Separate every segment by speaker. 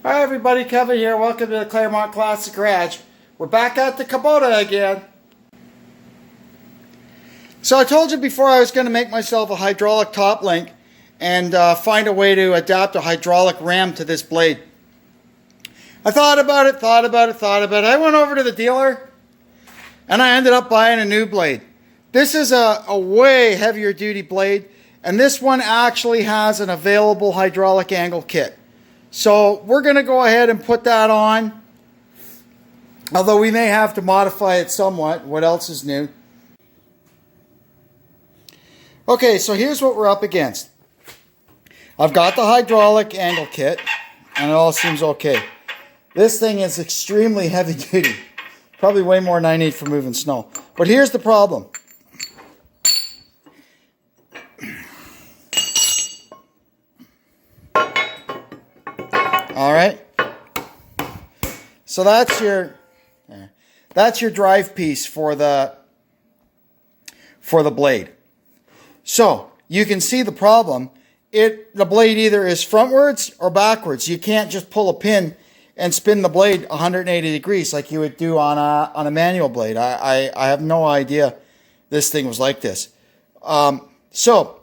Speaker 1: Hi everybody, Kevin here. Welcome to the Claremont Classic Garage. We're back at the Kubota again. So I told you before I was going to make myself a hydraulic top link and find a way to adapt a hydraulic ram to this blade. I thought about it. I went over to the dealer and I ended up buying a new blade. This is a way heavier duty blade, and this one actually has an available hydraulic angle kit. So we're going to go ahead and put that on, although we may have to modify it somewhat. What else is new? Okay, so here's what we're up against. I've got the hydraulic angle kit, and it all seems okay. This thing is extremely heavy duty. Probably way more than I need for moving snow. But here's the problem. All right. So that's your drive piece for the blade. So you can see the problem. The blade either is frontwards or backwards. You can't just pull a pin and spin the blade 180 degrees like you would do on a manual blade. I have no idea this thing was like this. So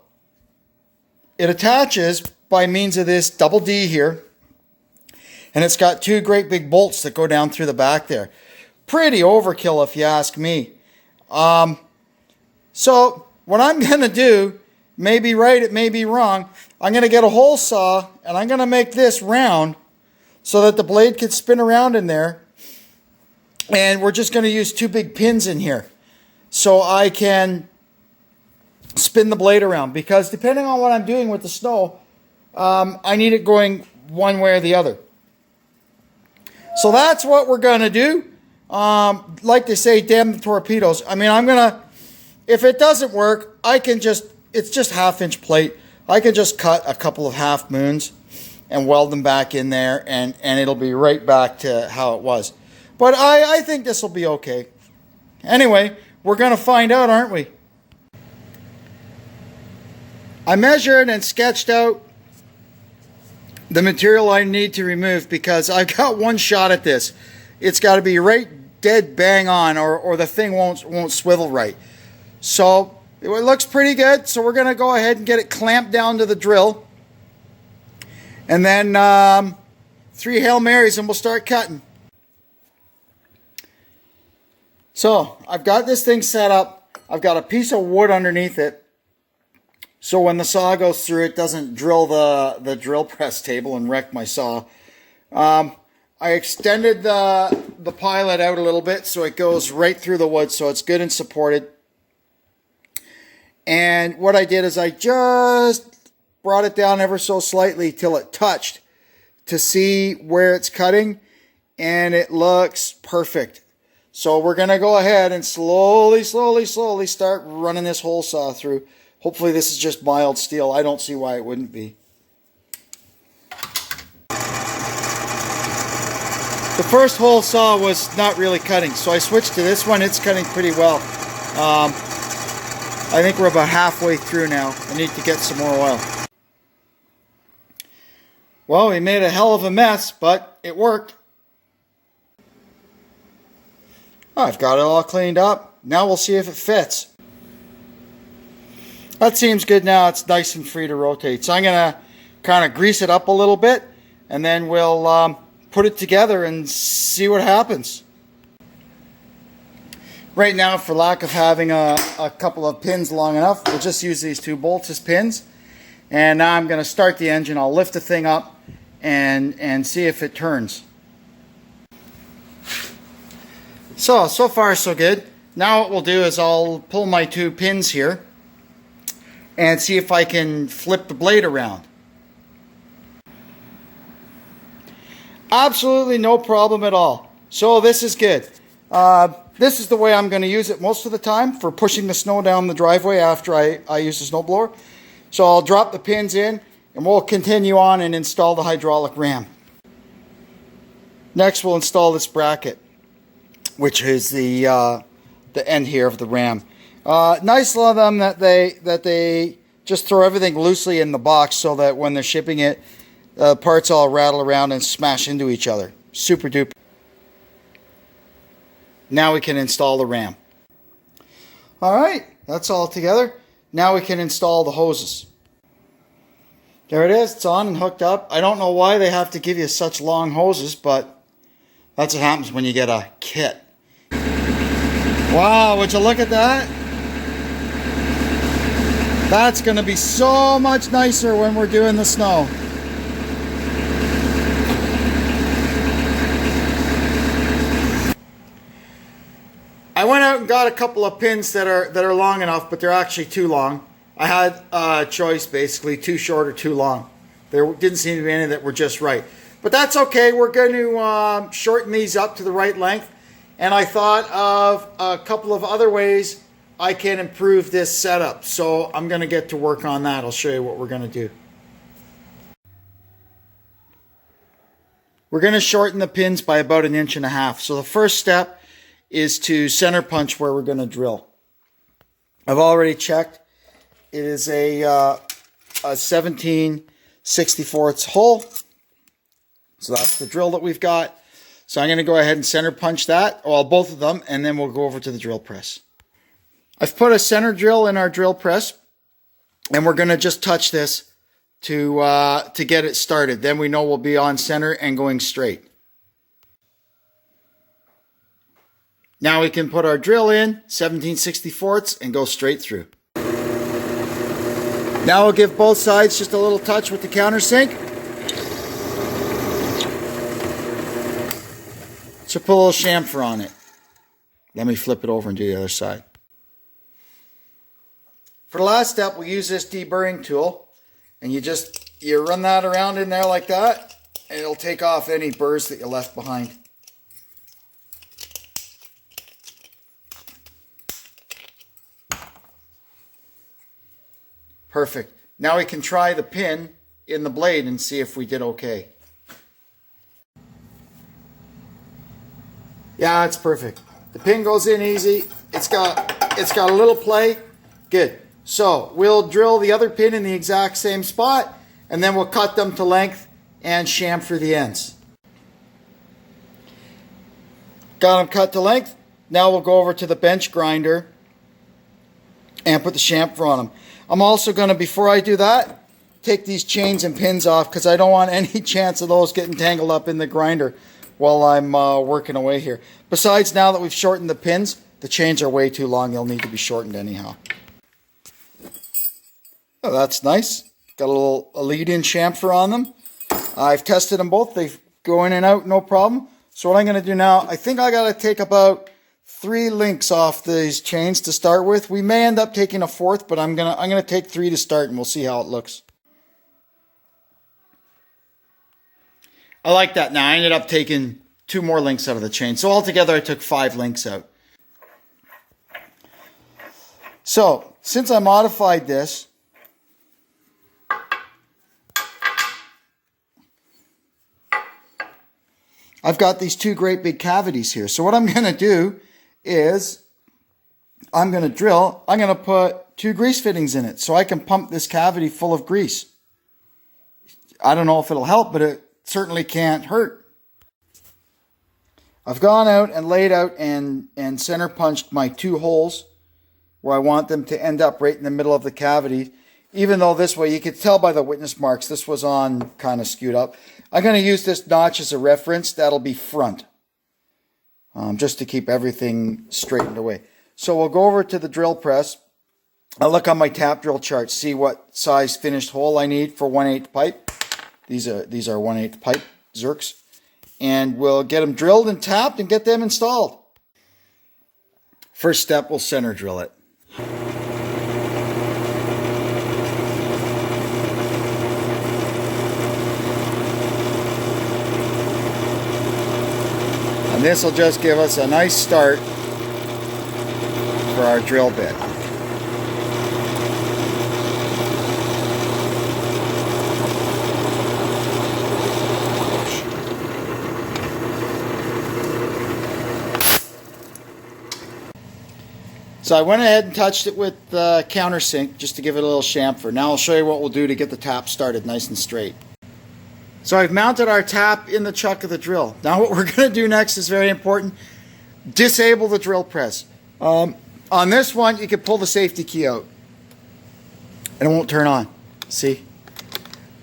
Speaker 1: it attaches by means of this double D here. And it's got two great big bolts that go down through the back there. Pretty overkill if you ask me. So what I'm going to do, may be right, it may be wrong. I'm going to get a hole saw and I'm going to make this round so that the blade can spin around in there. And we're just going to use two big pins in here so I can spin the blade around. Because depending on what I'm doing with the snow, I need it going one way or the other. So that's what we're going to do. Like they say, damn the torpedoes. I mean, if it doesn't work, it's just half-inch plate. I can just cut a couple of half moons and weld them back in there, and it'll be right back to how it was. But I think this will be okay. Anyway, we're going to find out, aren't we? I measured and sketched out the material I need to remove because I've got one shot at this. It's got to be right dead bang on or the thing won't swivel right. So it looks pretty good. So we're going to go ahead and get it clamped down to the drill. And then 3 Hail Marys and we'll start cutting. So I've got this thing set up. I've got a piece of wood underneath it, so when the saw goes through, it doesn't drill the drill press table and wreck my saw. I extended the pilot out a little bit so it goes right through the wood, so it's good and supported. And what I did is I just brought it down ever so slightly till it touched to see where it's cutting, and it looks perfect. So we're going to go ahead and slowly start running this hole saw through. Hopefully this is just mild steel. I don't see why it wouldn't be. The first hole saw was not really cutting, so I switched to this one. It's cutting pretty well. I think we're about halfway through now. I need to get some more oil. Well, we made a hell of a mess, but it worked. I've got it all cleaned up. Now we'll see if it fits. That seems good now. It's nice and free to rotate. So I'm going to kind of grease it up a little bit, and then we'll put it together and see what happens. Right now, for lack of having a couple of pins long enough, we'll just use these 2 bolts as pins. And now I'm going to start the engine. I'll lift the thing up and see if it turns. So far so good. Now what we'll do is I'll pull my 2 pins here and see if I can flip the blade around. Absolutely no problem at all. So this is good. This is the way I'm going to use it most of the time for pushing the snow down the driveway after I use the snowblower. So I'll drop the pins in and we'll continue on and install the hydraulic ram. Next we'll install this bracket, which is the end here of the ram. Nice of them that they just throw everything loosely in the box so that when they're shipping it, parts all rattle around and smash into each other. Super duper. Now we can install the ram. Alright, that's all together. Now we can install the hoses. There it is, it's on and hooked up. I don't know why they have to give you such long hoses, but that's what happens when you get a kit. Wow, would you look at that? That's going to be so much nicer when we're doing the snow. I went out and got a couple of pins that are long enough, but they're actually too long. I had a choice, basically, too short or too long. There didn't seem to be any that were just right. But that's okay. We're going to shorten these up to the right length. And I thought of a couple of other ways I can improve this setup. So I'm going to get to work on that. I'll show you what we're going to do. We're going to shorten the pins by about 1.5 inches. So the first step is to center punch where we're going to drill. I've already checked. It is a 17/64 hole. So that's the drill that we've got. So I'm going to go ahead and center punch that, well, both of them, and then we'll go over to the drill press. I've put a center drill in our drill press, and we're going to just touch this to get it started. Then we know we'll be on center and going straight. Now we can put our drill in, 17/64, and go straight through. Now we'll give both sides just a little touch with the countersink. So put a little chamfer on it. Let me flip it over and do the other side. For the last step, we use this deburring tool, and you run that around in there like that, and it'll take off any burrs that you left behind. Perfect. Now we can try the pin in the blade and see if we did okay. Yeah, it's perfect. The pin goes in easy. It's got a little play. Good. So we'll drill the other pin in the exact same spot, and then we'll cut them to length and chamfer the ends. Got them cut to length. Now we'll go over to the bench grinder and put the chamfer on them. I'm also going to, before I do that, take these chains and pins off because I don't want any chance of those getting tangled up in the grinder while I'm working away here. Besides, now that we've shortened the pins, the chains are way too long. They'll need to be shortened anyhow. Oh, that's nice. Got a lead-in chamfer on them. I've tested them both. They go in and out, no problem. So what I'm going to do now, I think I got to take about 3 links off these chains to start with. We may end up taking a 4th, but I'm gonna take 3 to start, and we'll see how it looks. I like that. Now I ended up taking 2 more links out of the chain, so altogether I took 5 links out. So since I modified this, I've got these 2 great big cavities here. So what I'm gonna do is I'm going to drill, I'm going to put 2 grease fittings in it so I can pump this cavity full of grease. I don't know if it'll help, but it certainly can't hurt. I've gone out and laid out and center punched my 2 holes where I want them to end up right in the middle of the cavity. Even though this way, you could tell by the witness marks, this was on kind of skewed up. I'm going to use this notch as a reference. That'll be front. Just to keep everything straightened away. So we'll go over to the drill press. I'll look on my tap drill chart, see what size finished hole I need for 1/8 pipe. These are 1/8 pipe Zerks. And we'll get them drilled and tapped and get them installed. First step, we'll center drill it. And this will just give us a nice start for our drill bit. So I went ahead and touched it with the countersink just to give it a little chamfer. Now I'll show you what we'll do to get the tap started nice and straight. So I've mounted our tap in the chuck of the drill. Now what we're going to do next is very important. Disable the drill press. On this one, you can pull the safety key out and it won't turn on. See?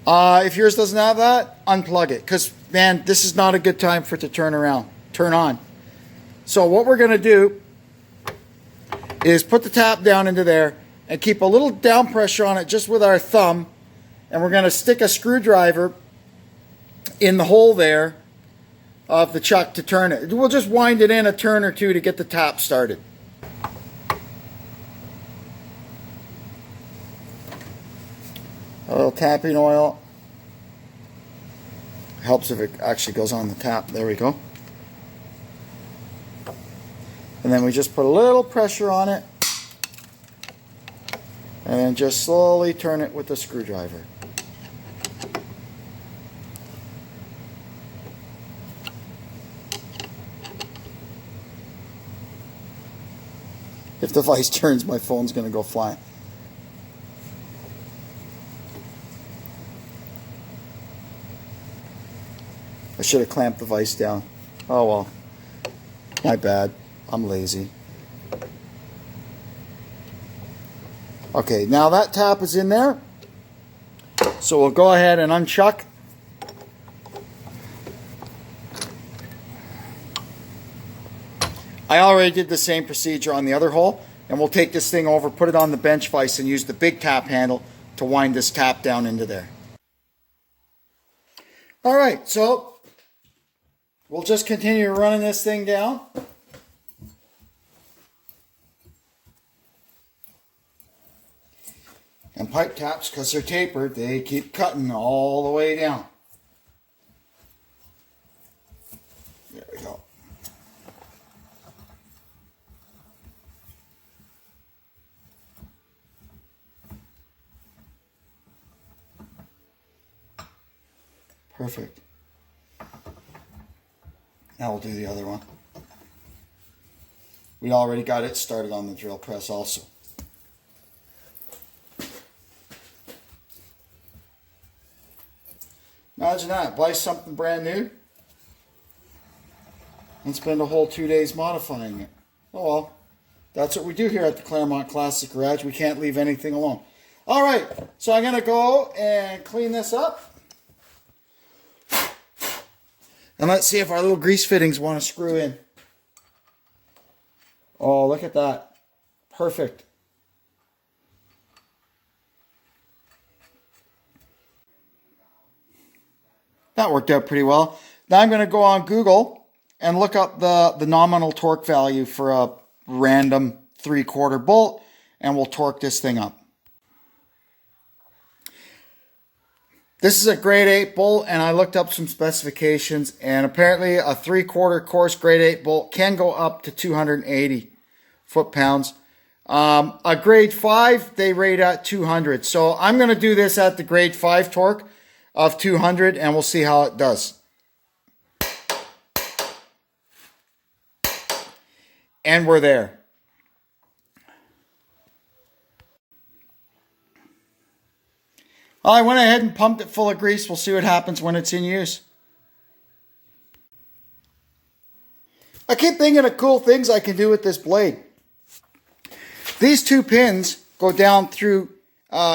Speaker 1: If yours doesn't have that, unplug it. Because, man, this is not a good time for it to turn on. So what we're going to do is put the tap down into there and keep a little down pressure on it just with our thumb. And we're going to stick a screwdriver in the hole there of the chuck to turn it. We'll just wind it in a turn or two to get the tap started. A little tapping oil. Helps if it actually goes on the tap. There we go. And then we just put a little pressure on it. And then just slowly turn it with the screwdriver. If the vise turns, my phone's going to go flying. I should have clamped the vise down. Oh well. My bad. I'm lazy. Okay, now that tap is in there. So we'll go ahead and unchuck. I already did the same procedure on the other hole, and we'll take this thing over, put it on the bench vise, and use the big tap handle to wind this tap down into there. Alright, so we'll just continue running this thing down. And pipe taps, because they're tapered, they keep cutting all the way down. There we go. Perfect. Now we'll do the other one. We already got it started on the drill press also. Imagine that, buy something brand new and spend a whole 2 days modifying it. Oh well, that's what we do here at the Claremont Classic Garage. We can't leave anything alone. Alright, so I'm going to go and clean this up. And let's see if our little grease fittings want to screw in. Oh, look at that. Perfect. That worked out pretty well. Now I'm going to go on Google and look up the nominal torque value for a random 3/4 bolt, and we'll torque this thing up. This is a grade 8 bolt, and I looked up some specifications, and apparently a 3/4 coarse grade 8 bolt can go up to 280 foot-pounds. A grade 5, they rate at 200. So I'm going to do this at the grade 5 torque of 200, and we'll see how it does. And we're there. I went ahead and pumped it full of grease. We'll see what happens when it's in use. I keep thinking of cool things I can do with this blade. These 2 pins go down through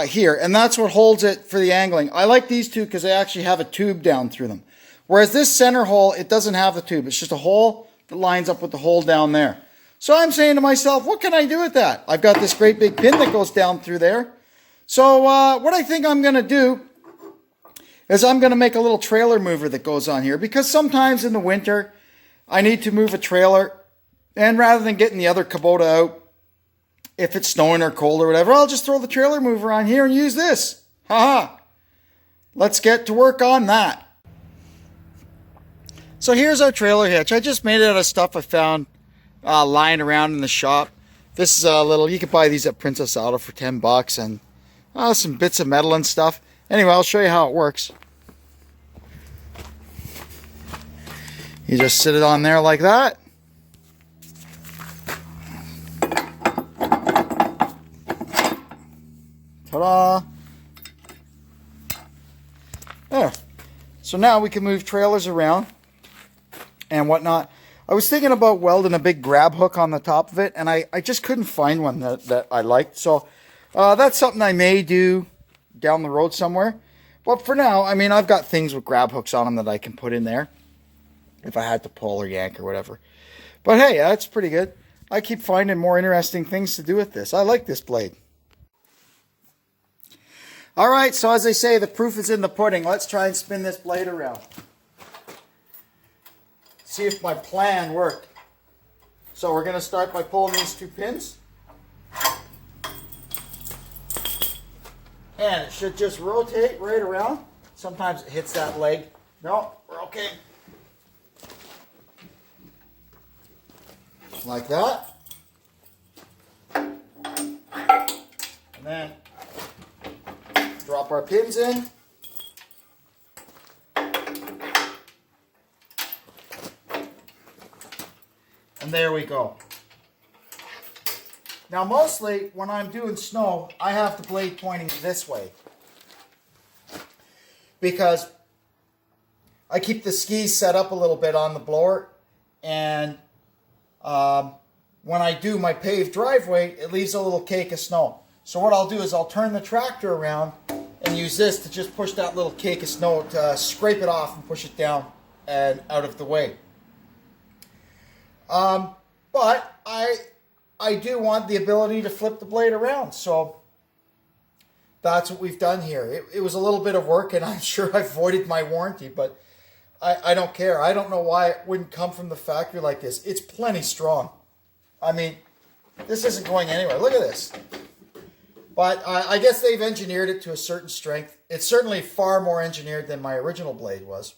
Speaker 1: here, and that's what holds it for the angling. I like these 2 because they actually have a tube down through them. Whereas this center hole, it doesn't have the tube. It's just a hole that lines up with the hole down there. So I'm saying to myself, what can I do with that? I've got this great big pin that goes down through there. So what I think I'm going to do is I'm going to make a little trailer mover that goes on here, because sometimes in the winter I need to move a trailer, and rather than getting the other Kubota out, if it's snowing or cold or whatever, I'll just throw the trailer mover on here and use this. Haha. Let's get to work on that. So here's our trailer hitch. I just made it out of stuff I found lying around in the shop. This is a little, you can buy these at Princess Auto for 10 bucks, and some bits of metal and stuff. Anyway, I'll show you how it works. You just sit it on there like that. Ta-da! There. So So now we can move trailers around and whatnot. I was thinking about welding a big grab hook on the top of it, and I just couldn't find one that I liked. So that's something I may do down the road somewhere. But for now, I mean, I've got things with grab hooks on them that I can put in there if I had to pull or yank or whatever. But hey, that's pretty good. I keep finding more interesting things to do with this. I like this blade. All right, so as they say, the proof is in the pudding. Let's try and spin this blade around. See if my plan worked. So we're going to start by pulling these 2 pins. And it should just rotate right around. Sometimes it hits that leg. No, we're okay. Like that. And then drop our pins in. And there we go. Now mostly when I'm doing snow, I have the blade pointing this way, because I keep the skis set up a little bit on the blower, and when I do my paved driveway, it leaves a little cake of snow. So what I'll do is I'll turn the tractor around and use this to just push that little cake of snow, to scrape it off and push it down and out of the way. But I do want the ability to flip the blade around, so that's what we've done here. It was a little bit of work, and I'm sure I voided my warranty, but I don't care. I don't know why it wouldn't come from the factory like this. It's plenty strong. I mean, this isn't going anywhere. Look at this. But I guess they've engineered it to a certain strength. It's certainly far more engineered than my original blade was.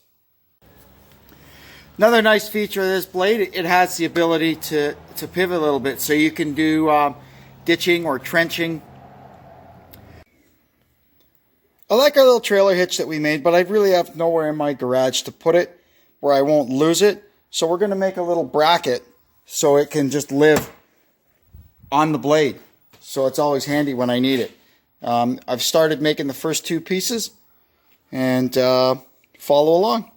Speaker 1: Another nice feature of this blade, it has the ability to pivot a little bit, so you can do ditching or trenching. I like our little trailer hitch that we made, but I really have nowhere in my garage to put it where I won't lose it. So we're going to make a little bracket so it can just live on the blade, so it's always handy when I need it. I've started making the first 2 pieces, and follow along.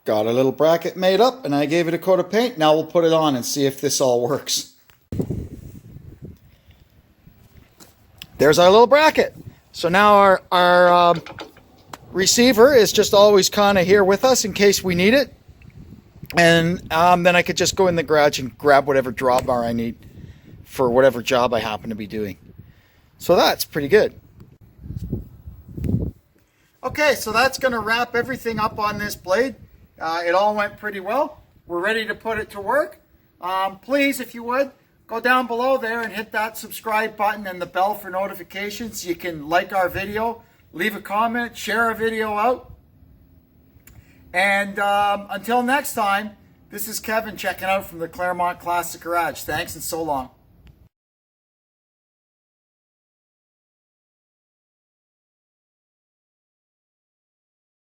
Speaker 1: Got a little bracket made up, and I gave it a coat of paint. Now we'll put it on and see if this all works. There's our little bracket. So now our receiver is just always kind of here with us in case we need it. And then I could just go in the garage and grab whatever drawbar I need for whatever job I happen to be doing. So that's pretty good. Okay, so that's going to wrap everything up on this blade. It all went pretty well. We're ready to put it to work. Please, if you would, go down below there and hit that subscribe button and the bell for notifications. You can like our video, leave a comment, share our video out. And until next time, this is Kevin checking out from the Claremont Classic Garage. Thanks and so long.